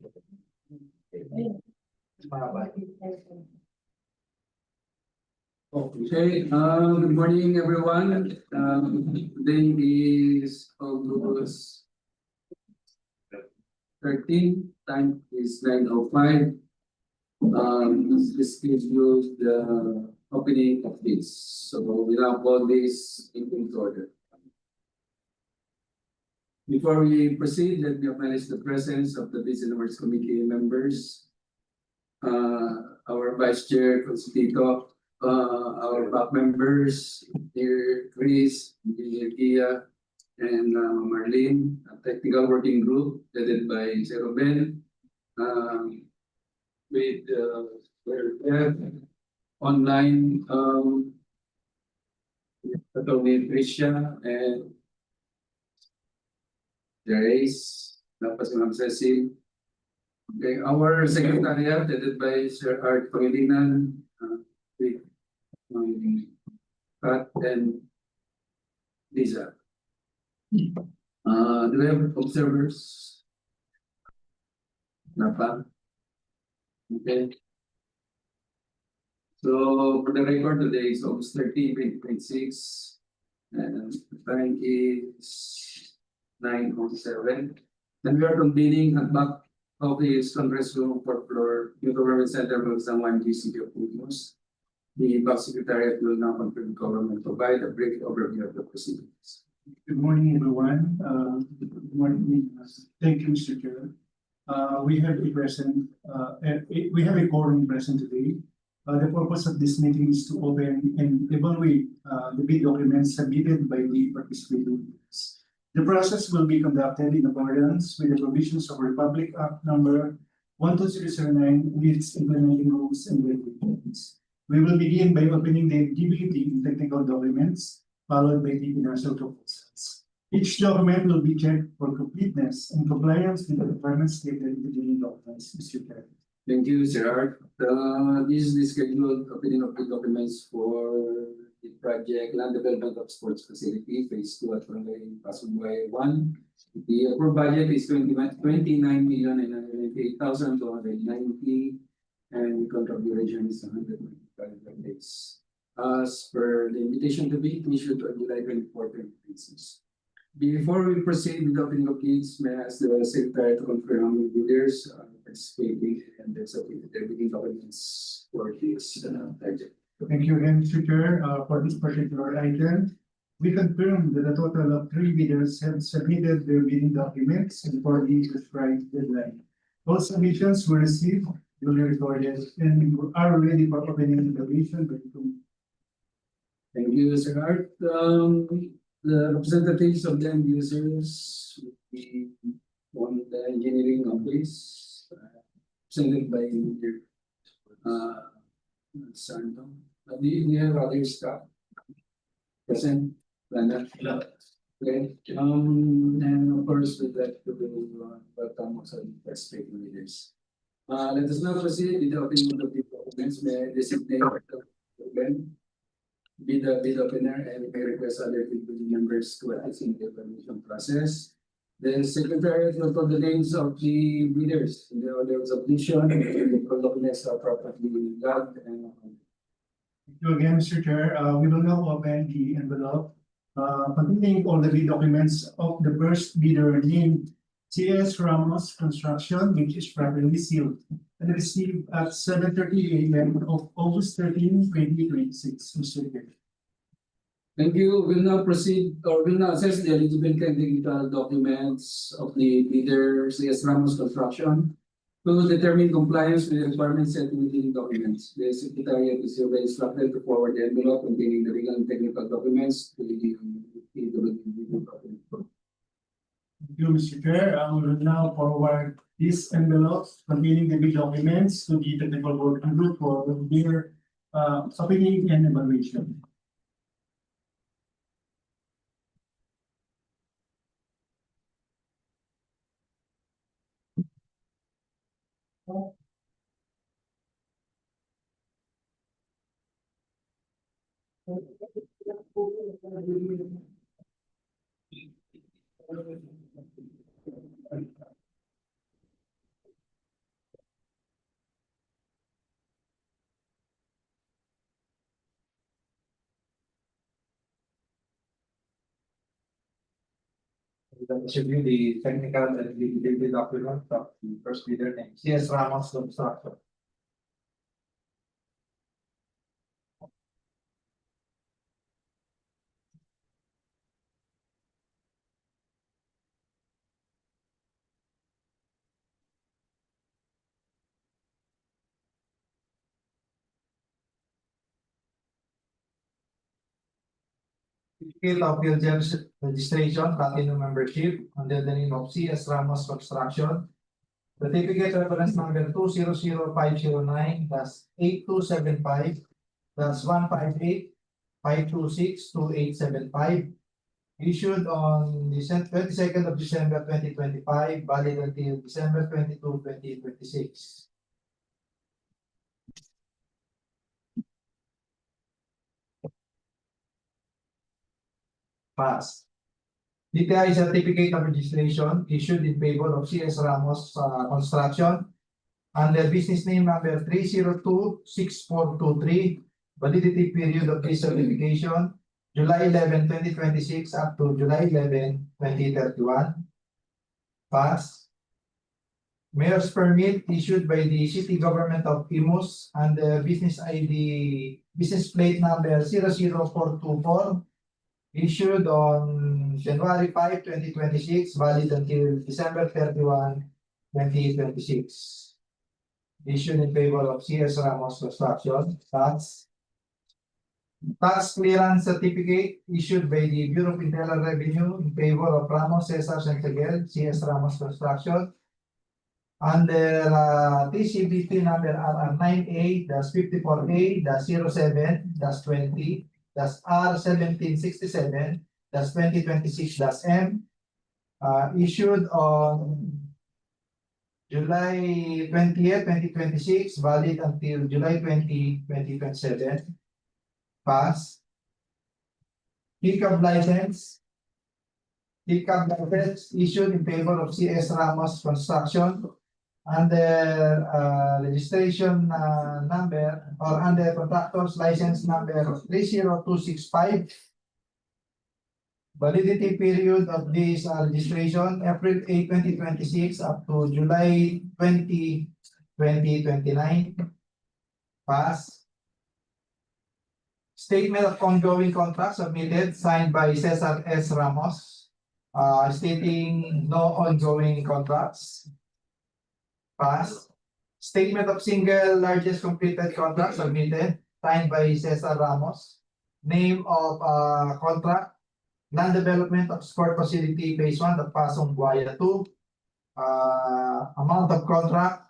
Okay, good morning everyone. Today is August 13, time is 9:05. This scheduled the opening of this. So we now call this meeting to order. Before we proceed, let me acknowledge the presence of the Business Committee members, our Vice Chair, Constito, our BAC members, dear Chris, dear Gia, and Marlene, a technical working group led by Sir Ruben, with online Attorney Tricia and Jerez, tapos Ma'am Cecil. Okay, our secretariat led by Sir Art Pangilinan, with Pat and Lisa. Do we have observers? Napa? Okay. So for the record, today is August 30, 2026, and the time is 9:07. And we are convening at back of the Congress Room, 4th floor, New Government Center, Bulacan 1, GCP of Imus. The BAC Secretariat will now confirm the government provide a brief overview of the proceedings. Good morning, everyone. Good morning. Thank you, Mr. Chair. We have a quorum present today. The purpose of this meeting is to open and evaluate the bid documents submitted by the participating bidders. The process will be conducted in accordance with the provisions of Republic Act number 12009 with its implementing rules and regulations. We will begin by opening the eligibility and technical documents, followed by the financial proposals. Each document will be checked for completeness and compliance with the requirements stated in the given documents, Mr. Chair. Thank you, Sir Art. This is the scheduled opening of the documents for the project Land Development of Sports Facility, Phase 2 at Pasugway 1. The approved budget is 29,998,290, and the contract duration is 195 days. As per the invitation to bid issued on July 24, 2026. Before we proceed with the opening of bids, may I ask the Secretary to confirm how many bidders are participating and their bidding documents for this project. Thank you again, Mr. Chair. For this particular item, we confirm that a total of 3 bidders have submitted their bidding documents before the prescribed deadline. All submissions were received, duly recorded, and are ready for opening the evaluation by the committee. Thank you, Sir Art. The representatives of the end users will be on the engineering office, presented by Engineer Santo. Do you have other staff present? Lana? Okay. And of course, we'd like to welcome also the participating leaders. Let us now proceed with the opening of the documents. May I designate Ben be the bid opener and may request other people members to assist in the evaluation process. The Secretariat will put the names of the bidders in the order of submission, and the documents are properly logged and Thank you again, Mr. Chair. We will now open the envelope containing all the bid documents of the first bidder named CS Ramos Construction, which is properly sealed and received at 7:30 a.m. of August 13, 2026. Mr. Chair. thank you. We'll now proceed or will now assess the eligibility and technical documents of the bidder CS Ramos Construction to determine compliance with the requirements set within the documents. The Secretariat is hereby instructed to forward the envelope containing the legal and technical documents to the document. Thank you, Mr. Chair. We will now forward this envelope containing the bid documents to the technical working group for their opening and evaluation. Let us review the technical and legibility document of the first bidder name, CS Ramos Construction. Certificate of Pilgrim's registration, platinum membership under the name of CS Ramos Construction. Certificate reference number 2005509-8275-158-526-2875. Issued on the 22nd of December 2025, valid until December 22, 2026. Pass. DTI Certificate of Registration issued in favor of CS Ramos Construction under business name number 3026423. Validity period of this certification July 11, 2026 up to July 11, 2031. Pass. Mayor's permit issued by the City Government of Imus under business ID, business plate number 00424, issued on January 5, 2026, valid until December 31, 2026. Issued in favor of CS Ramos Construction. Tax clearance certificate issued by the Bureau of Internal Revenue in favor of Ramos Cesar Santiago, CS Ramos Construction. Under TCBP number RR98-54A-07-2027-R1767-2026-M, issued on July 20th, 2026, valid until July 20, 2027. Pass. PCAB license. PCAB license issued in favor of CS Ramos Construction under registration number or under contractor's license number 30265. Validity period of this registration April 8, 2026 up to July 20, 2029. Pass. Statement of ongoing contract submitted signed by Cesar S. Ramos, stating no ongoing contracts. Pass. Statement of single largest completed contract submitted signed by Cesar Ramos. Name of contract, land development of sport facility phase 1 at Pasong Buaya 2. Amount of contract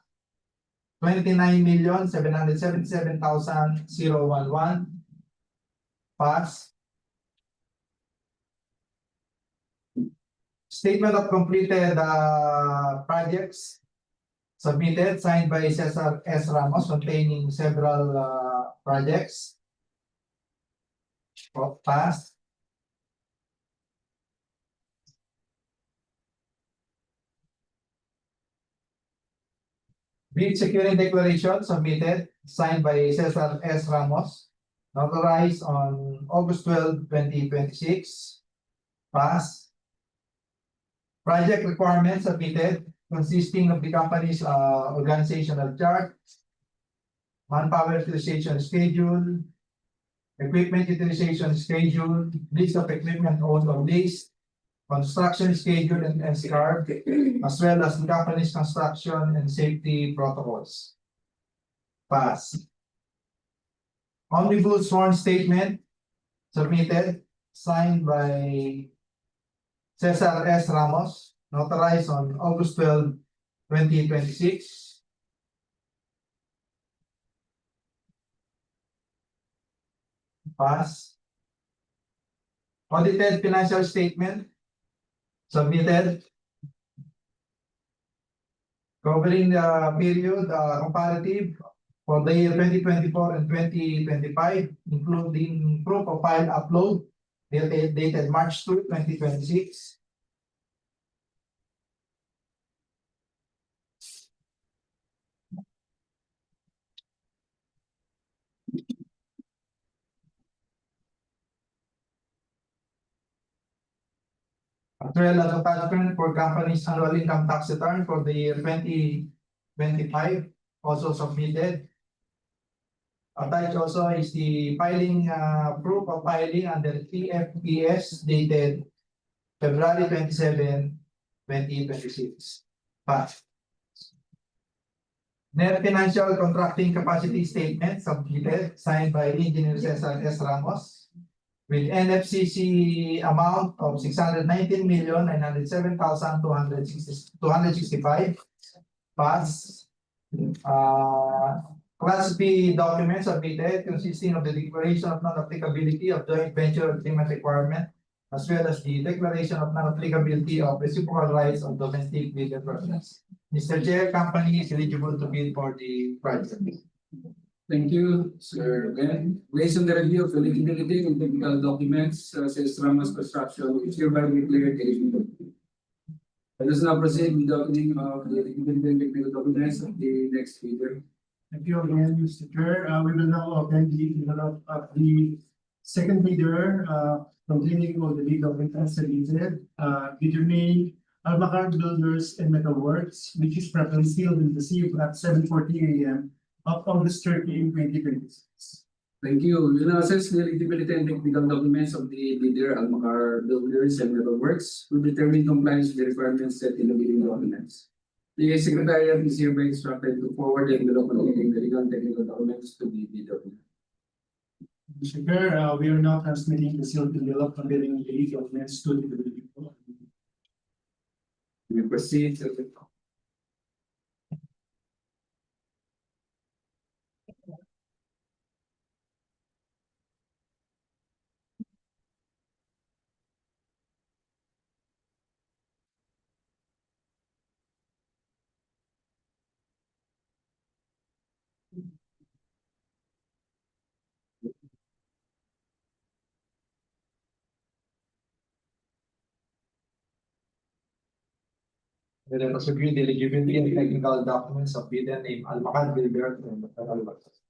29,777,011. Pass. Statement of completed projects submitted signed by Cesar S. Ramos containing several projects. Pass. Bid securing declaration submitted signed by Cesar S. Ramos, notarized on August 12, 2026. Pass. Project requirements submitted consisting of the company's organizational chart, manpower utilization schedule, equipment utilization schedule, list of equipment owned or leased, construction schedule and SCAR, as well as the company's construction and safety protocols. Pass. Omnibus sworn statement submitted, signed by Cesar S. Ramos, notarized on August 12, 2026. Pass. Audited financial statement submitted, covering the period comparative for the year 2024 and 2025, including proof of file upload dated March 2, 2026. Actual attachment for company's annual income tax return for the year 2025 also submitted. Attached also is the filing, proof of filing under TFPS dated February 27, 2026. Net financial contracting capacity statement submitted, signed by Engineer Cesar S. Ramos, with NFCC amount of 619,907,265. Pass. Class B documents submitted consisting of the declaration of non-applicability of joint venture agreement requirement, as well as the declaration of non-applicability of reciprocal rights of domestic legal persons. Mr. Chair, company is eligible to bid for the project. Thank you, Sir Ben. Based on the review of eligibility and technical documents, says Ramos Construction is hereby declared eligible. Let us now proceed with the opening of the eligibility and technical documents of the next bidder. Thank you again, Mr. Chair. We will now open the envelope of the second bidder, containing all the legal documents submitted. Bidder name, Almacar Builders and Metalworks, which is properly sealed and received at 7:40 a.m. of August 13, 2026. Thank you. We will now assess the eligibility and technical documents of the bidder, Almacar Builders and Metalworks, to determine compliance with the requirements set in the bidding documents. The Secretariat is hereby instructed to forward the envelope containing the legal and technical documents to the bidder. Mr. Chair, we are now transmitting the sealed envelope containing the legal documents to the bidder. We proceed. Let us review the eligibility and technical documents of bidder name Almacar Builders and Metalworks.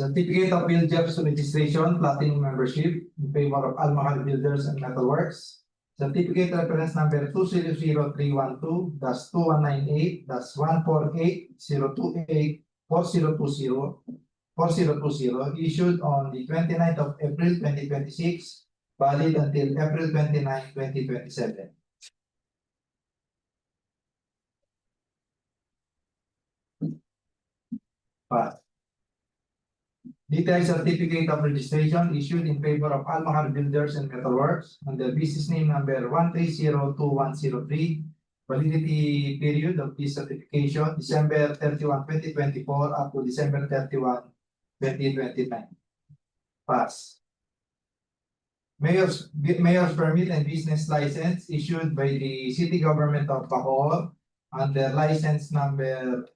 Certificate of Builders Registration, Platinum Membership, in favor of Almacar Builders and Metalworks. Certificate reference number 200312-2198-148-028-4020, issued on the 29th of April 2026, valid until April 29, 2027. Pass. Detailed certificate of registration issued in favor of Almacar Builders and Metalworks under business name number 1302103. Validity period of this certification December 31, 2024 up to December 31, 2029. Pass. Mayor's permit and business license issued by the City Government of Bacoor under license number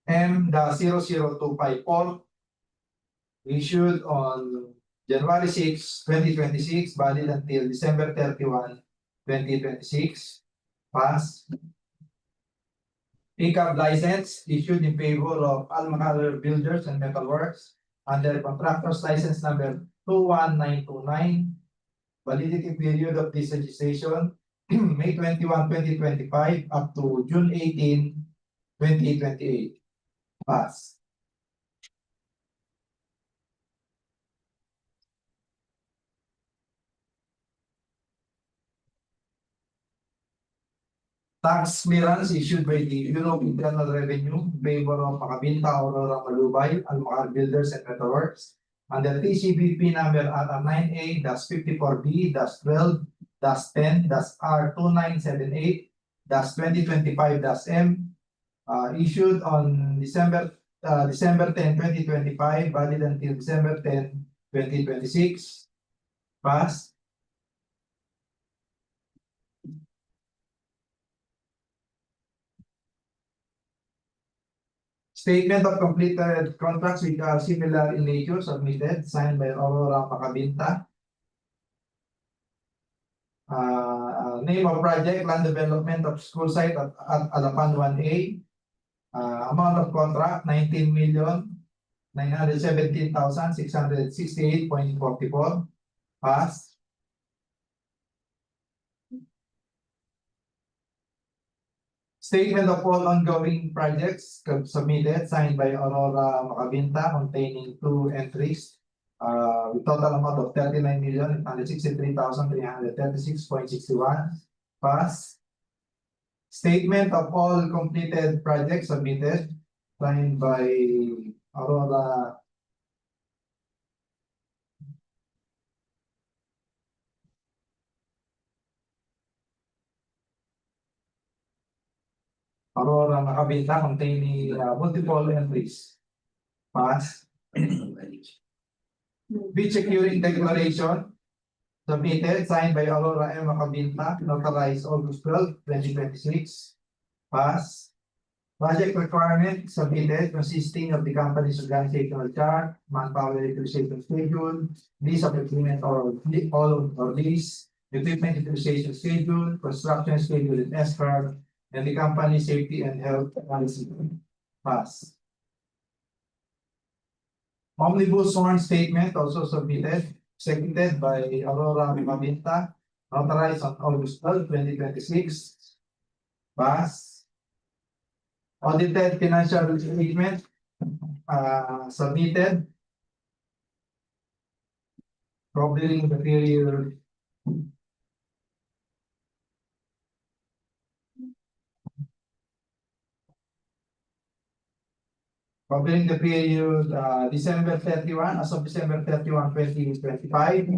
M-00254, issued on January 6, 2026, valid until December 31, 2026. Pass. Pickup license issued in favor of Almacar Builders and Metalworks under contractor's license number 21929. Validity period of this registration May 21, 2025 up to June 18, 2028. Pass. Tax clearance issued by the Bureau of Internal Revenue in favor of Makabinta Aurora Malubay, Almacar Builders and Metalworks under TCBP number RR9A-54B-12-10-R2978-2025-M, issued on December 10, 2025, valid until December 10, 2026. Pass. Statement of completed contracts which are similar in nature submitted, signed by Aurora Macabinta. Name of project, land development of school site at Alapan 1A. Amount of contract, 19,917,668.44. Pass. Statement of all ongoing projects submitted, signed by Aurora Macabinta, containing 2 entries. With total amount of 39,863,336.61. Pass. Statement of all completed projects submitted, signed by Aurora Macabinta, containing multiple entries. Pass. Bid securing declaration submitted, signed by Aurora M. Macabinta, notarized August 12, 2026. Pass. Project requirement submitted, consisting of the company's organizational chart, manpower utilization schedule, lease of equipment or lease, equipment utilization schedule, construction schedule and escrow, and the company's safety and health policy. Pass. Omnibus sworn statement also submitted, seconded by Aurora Macabinta, notarized on August 12, 2026. Pass. Audited financial statement submitted, covering the period December 31, as of December 31, 2025,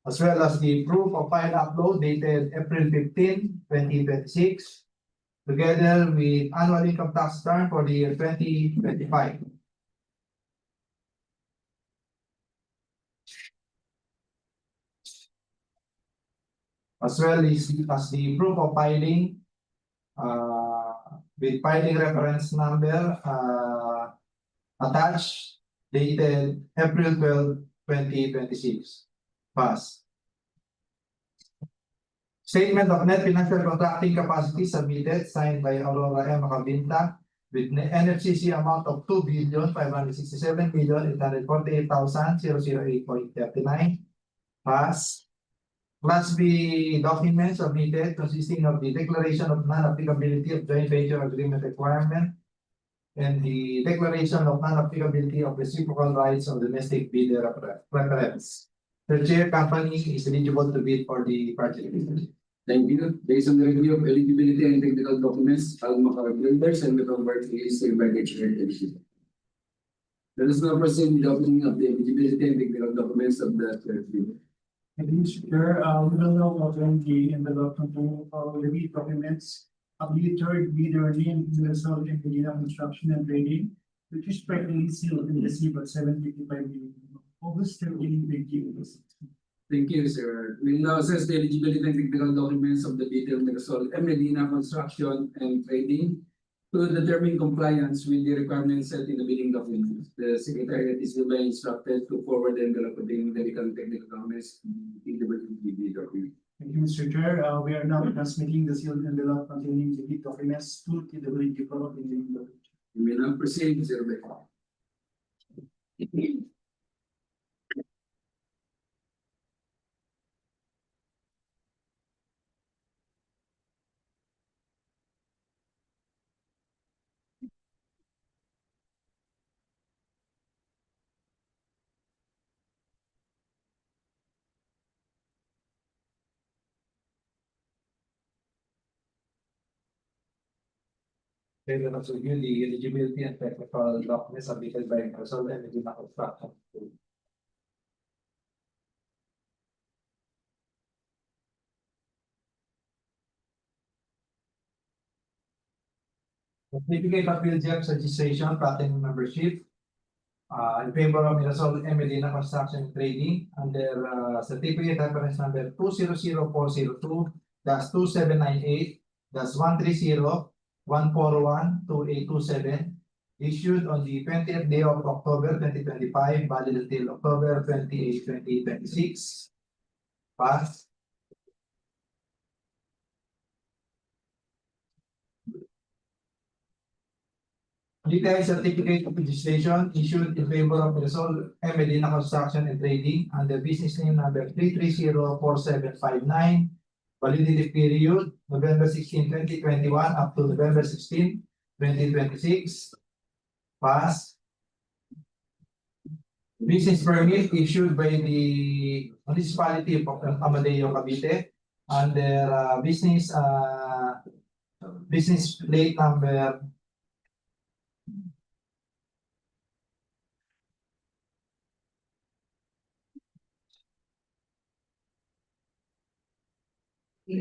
as well as the proof of file upload dated April 15, 2026, together with annual income tax return for the year 2025. As well as the proof of filing with filing reference number attached, dated April 12, 2026. Pass. Statement of net financial contracting capacity submitted, signed by Aurora M. Macabinta, with NFCC amount of 2,567,848,008.39. Pass. Class B documents submitted, consisting of the declaration of non-applicability of joint venture agreement requirement and the declaration of non-applicability of reciprocal rights of domestic bidder preference. The chair company is eligible to bid for the project. Thank you. Based on the review of eligibility and technical documents, Alma Builders and the convert is invited to the Let us now proceed with the opening of the eligibility and technical documents of the review. Thank you, Mr. Chair. We will now open the envelope containing all the bid documents of the third bidder named Universal and Medina Construction and Trading, which is practically sealed and received at 755 million. August 13, 2026. Thank you, sir. We will now assess the eligibility and technical documents of the bidder Universal and Medina Construction and Trading to determine compliance with the requirements set in the bidding documents. The Secretariat is hereby instructed to forward the envelope containing the legal and technical documents in the bid document. Thank you, Mr. Chair. We are now transmitting the sealed envelope containing the bid documents to TWG Pro in the envelope. You may now proceed, Mr. Rebecca. They will also review the eligibility and technical documents submitted by Universal and Medina Construction. Certificate of PLGF registration, platinum membership, in favor of Universal and Medina Construction and Trading under certificate reference number 200402-2798-130-141-2827, issued on the 20th day of October 2025, valid until October 28, 2026. Pass. Detailed certificate of registration issued in favor of Resol M. Medina Construction and Trading under business name number 3304759. Validity period November 16, 2021 up to November 16, 2026. Pass. Business permit issued by the municipality of Amadeo, Cavite under business plate number the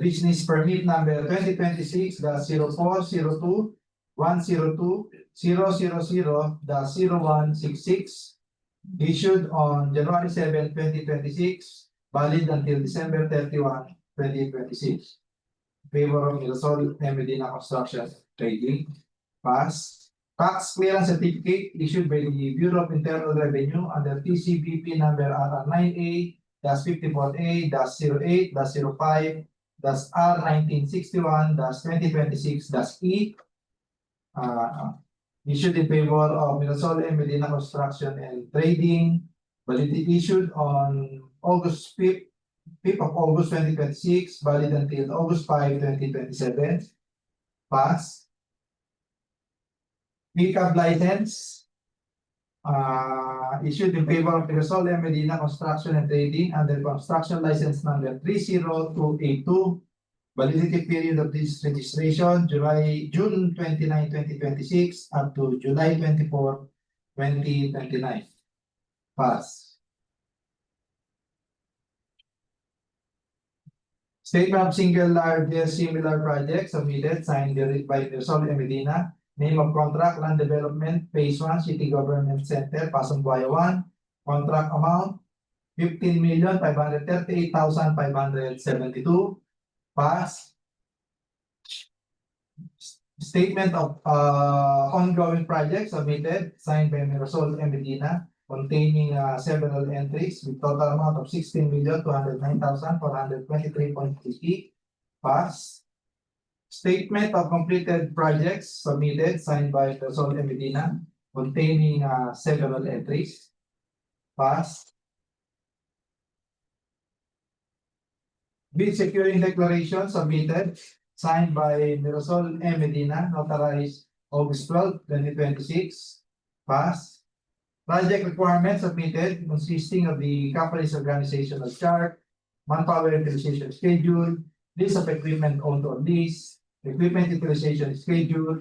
business permit number 2026-0402-102-000-0166 issued on January 7, 2026, valid until December 31, 2026. Favor of Mirasol M. Medina Construction Trading. Pass. Tax clearance certificate issued by the Bureau of Internal Revenue under TCBP number RR9A-54A-08-05-R1961-2026-E issued in favor of Mirasol M. Medina Construction and Trading, validity issued on August 5th of August 2026, valid until August 5, 2027. Pass. Pickup license issued in favor of Mirasol M. Medina Construction and Trading under construction license number 30282. Validity period of this registration June 29, 2026 up to July 24, 2029. Pass. Statement of single largest similar project submitted signed by Mirasol M. Medina. Name of contract, land development, phase 1, City Government Center, Pasong Buhay 1. Contract amount, 15,538,572. Pass. Statement of ongoing project submitted, signed by Mirasol M. Medina, containing several entries with total amount of 16,209,423.50. Pass. Statement of completed projects submitted, signed by Mirasol M. Medina, containing several entries. Pass. Bid securing declaration submitted, signed by Mirasol M. Medina, notarized August 12, 2026. Pass. Project requirements submitted, consisting of the company's organizational chart, manpower utilization schedule, list of equipment owned on lease, equipment utilization schedule,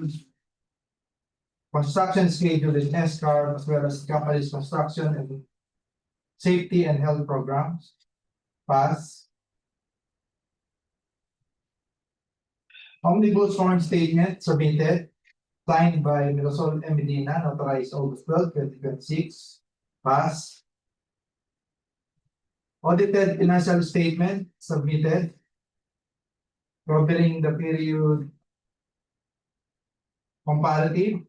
construction schedule in SCAR, as well as the company's construction and safety and health programs. Pass. Omnibus form statement submitted, signed by Mirasol M. Medina, notarized August 12, 2026. Pass. Audited financial statement submitted, covering the period comparative,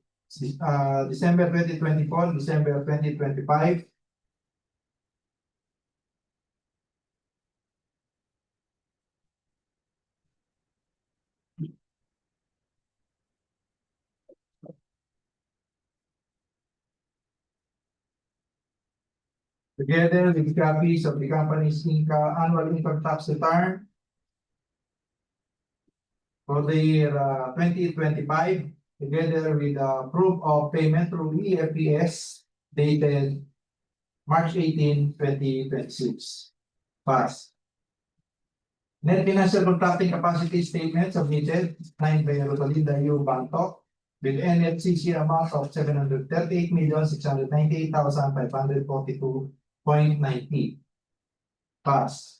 December 2024, December 2025. Together with copies of the company's annual income tax return for the year 2025, together with proof of payment through EFPS dated March 18, 2026. Pass. Net financial contracting capacity statement submitted, signed by Rosalinda U. Bantok, with NFCC amount of 738,698,542.90. Pass.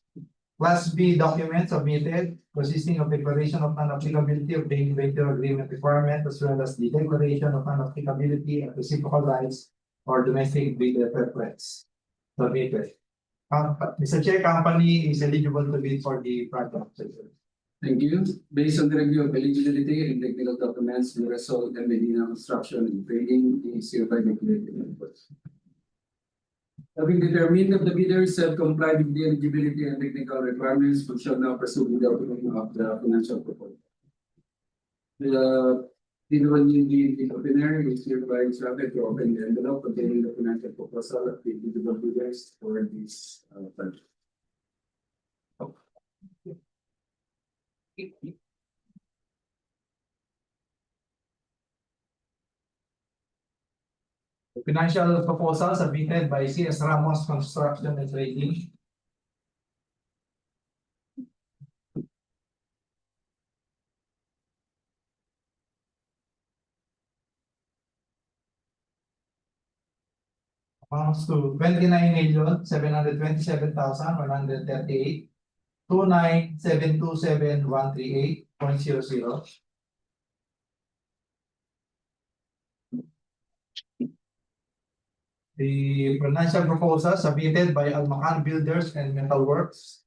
Class B document submitted, consisting of declaration of non-applicability of the individual agreement requirement, as well as the declaration of non-applicability of reciprocal rights or domestic bidder preference. Submitted. Mr. Chair, company is eligible to bid for the project. Thank you. Based on the review of eligibility and technical documents, the result and Medina Construction and Trading is hereby declared ineligible. Having determined that the bidders have complied with the eligibility and technical requirements, we shall now proceed with the opening of the financial proposal. The the opener is hereby instructed to open the envelope containing the financial proposal of the individual bidders for this project. Financial proposal submitted by CS Ramos Construction and Trading. Amounts to 29,727,138, 29,727,138.00. The financial proposal submitted by Almacan Builders and Metalworks.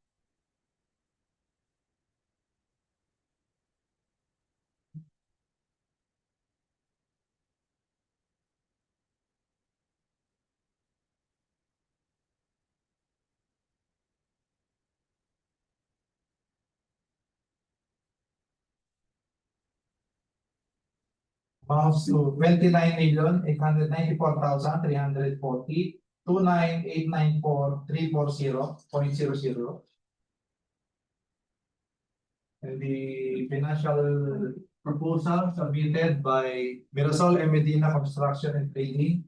Amounts to 29,894,340, 29,894,340.00. And the financial proposal submitted by Mirasol and Medina Construction and Trading.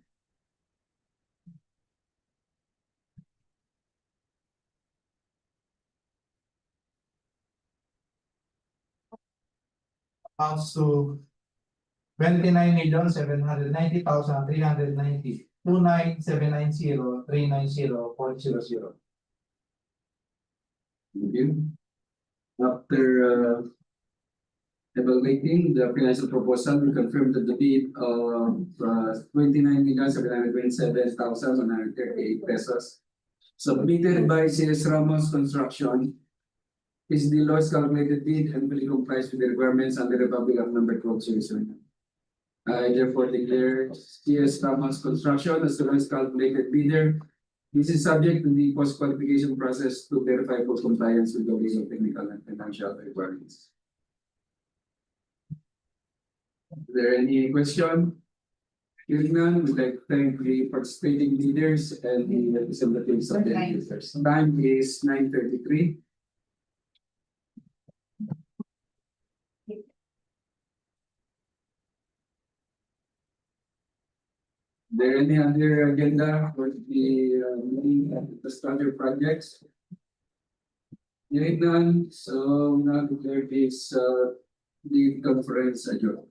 Amounts to 29,790,390, 29,790,390.00. Thank you. After evaluating the financial proposal, we confirm that the bid of 29,727,138 pesos submitted by CS Ramos Construction is the lowest calculated bid and fully complies with the requirements under the Public Act number 1207. I therefore declare CS Ramos Construction as the lowest calculated bidder. This is subject to the post-qualification process to verify full compliance with the legal, technical, and financial requirements. Is there any question? Hearing none, we'd like to thank the participating leaders and the representatives of the users. Time is 9:33. Is there any other agenda for the meeting at the structure projects? Hearing none, so now declare this the conference adjourned.